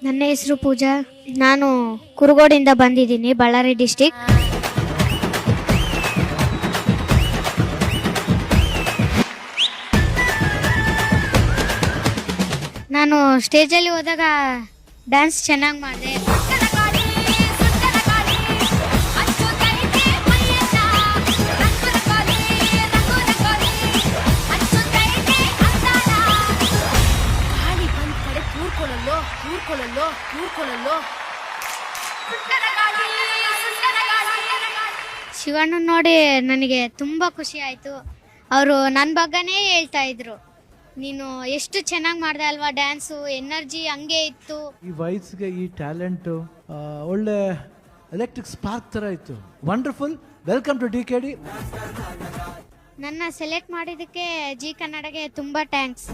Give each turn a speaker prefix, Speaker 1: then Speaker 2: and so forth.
Speaker 1: ನನ್ನ ಹೆಸರು ಪೂಜಾ. ನಾನು ಕುರುಗೋಡಿಂದ ಬಂದಿದ್ದೀನಿ, ಬಳ್ಳಾರಿ ಡಿಸ್ಟಿಕ್. ನಾನು ಸ್ಟೇಜಲ್ಲಿ ಹೋದಾಗ ಡ್ಯಾನ್ಸ್ ಚೆನ್ನಾಗಿ ಮಾಡಿದೆ. ಶಿವಣ್ಣ ನೋಡಿ ನನಗೆ ತುಂಬ ಖುಷಿ ಆಯಿತು. ಅವರು ನನ್ನ ಬಗ್ಗೆನೇ ಹೇಳ್ತಾ ಇದ್ರು, ನೀನು ಎಷ್ಟು ಚೆನ್ನಾಗಿ ಮಾಡಿದೆ ಅಲ್ವಾ ಡ್ಯಾನ್ಸು, ಎನರ್ಜಿ ಹಂಗೆ ಇತ್ತು.
Speaker 2: ಈ ವಾಯ್ಸ್ಗೆ ಈ ಟ್ಯಾಲೆಂಟು ಒಳ್ಳೆ ಎಲೆಕ್ಟ್ರಿಕ್ ಸ್ಪಾರ್ಕ್ ಥರ ಇತ್ತು. ವಂಡರ್ಫುಲ್. Welcome to DKD.
Speaker 1: ನನ್ನ ಸೆಲೆಕ್ಟ್ ಮಾಡಿದ್ದಕ್ಕೆ ಜಿ ಕನ್ನಡಗೆ ತುಂಬ ಥ್ಯಾಂಕ್ಸ್.